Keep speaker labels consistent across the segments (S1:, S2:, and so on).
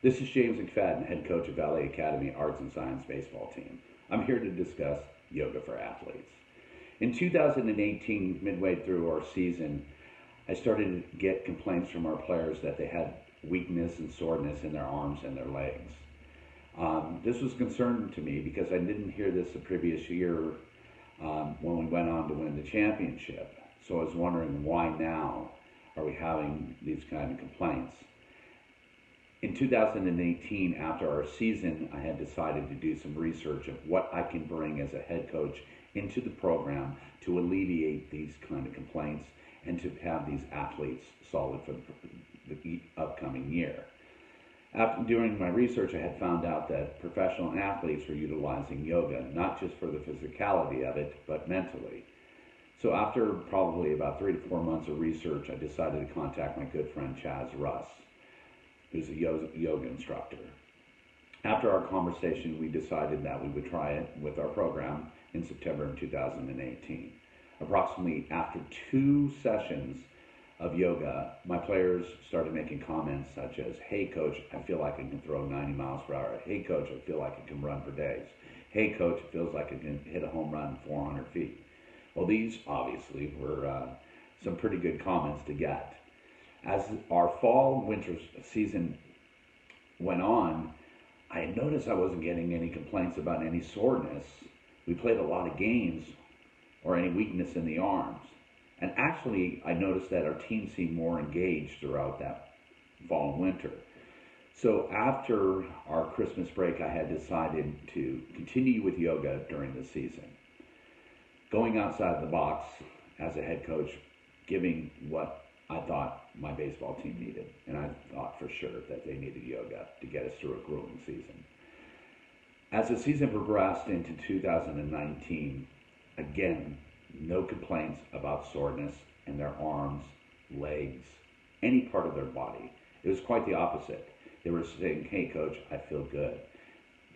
S1: This is James McFadden, head coach of Valley Academy Arts and Science baseball team. I'm here to discuss yoga for athletes. In 2018, midway through our season, I started to get complaints from our players that they had weakness and soreness in their arms and their legs. This was concerning to me because I didn't hear this the previous year when we went on to win the championship. So I was wondering, why now are we having these kind of complaints? In 2018, after our season, I had decided to do some research of what I can bring as a head coach into the program to alleviate these kind of complaints and to have these athletes solid for the upcoming year. During my research, I had found out that professional athletes were utilizing yoga, not just for the physicality of it, but mentally. So after probably about 3 to 4 months of research, I decided to contact my good friend Chaz, who's a yoga instructor. After our conversation, we decided that we would try it with our program in September of 2018. Approximately after 2 sessions of yoga, my players started making comments such as, "Hey coach, I feel like I can throw 90 miles per hour. Hey coach, I feel like I can run for days. Hey coach, it feels like I can hit a home run 400 feet. Well, these obviously were some pretty good comments to get. As our fall-winter season went on, I noticed I wasn't getting any complaints about any soreness. We played a lot of games or any weakness in the arms. And actually, I noticed that our team seemed more engaged throughout that fall and winter. So after our Christmas break, I had decided to continue with yoga during the season. Going outside the box as a head coach, giving what I thought my baseball team needed, and I thought for sure that they needed yoga to get us through a grueling season. As the season progressed into 2019, again, no complaints about soreness in their arms, legs, any part of their body. It was quite the opposite. They were saying, "Hey coach, I feel good.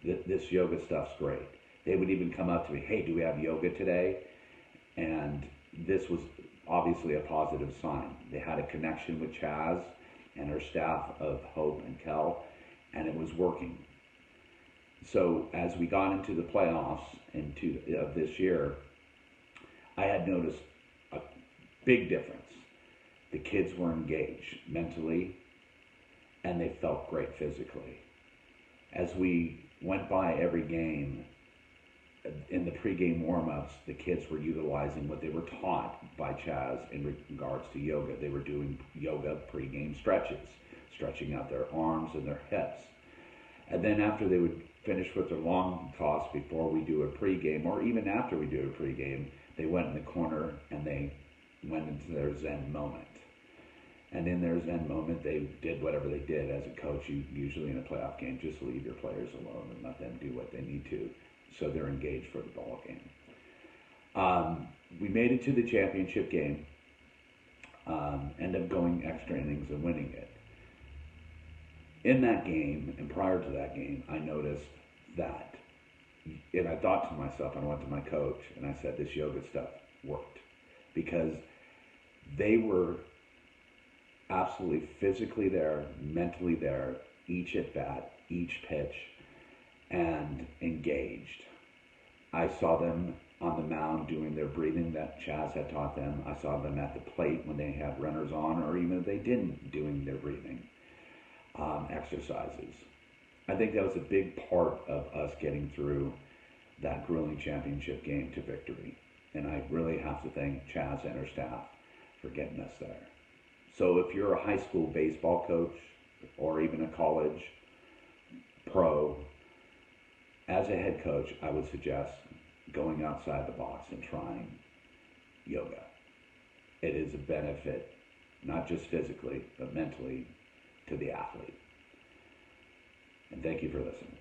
S1: This yoga stuff's great." They would even come up to me, "Hey, do we have yoga today?" And this was obviously a positive sign. They had a connection with Chaz and her staff of Hope and Kel, and it was working. So as we got into the playoffs of this year, I had noticed a big difference. The kids were engaged mentally, and they felt great physically. As we went by every game, in the pregame warm-ups, the kids were utilizing what they were taught by Chaz in regards to yoga. They were doing yoga pregame stretches, stretching out their arms and their hips. And then after they would finish with their long toss before we do a pregame, or even after we do a pregame, they went in the corner and they went into their Zen moment. And in their Zen moment, they did whatever they did. As a coach, you usually in a playoff game just leave your players alone and let them do what they need to, so they're engaged for the ball game. We made it to the championship game, ended up going extra innings and winning it. In that game, and prior to that game, I noticed that, and I thought to myself, and I went to my coach, and I said, this yoga stuff worked. Because they were absolutely physically there, mentally there, each at bat, each pitch, and engaged. I saw them on the mound doing their breathing that Chaz had taught them. I saw them at the plate when they had runners on, or even if they didn't, doing their breathing exercises. I think that was a big part of us getting through that grueling championship game to victory. And I really have to thank Chaz and her staff for getting us there. So if you're a high school baseball coach, or even a college pro, as a head coach, I would suggest going outside the box and trying yoga. It is a benefit, not just physically, but mentally, to the athlete. And thank you for listening.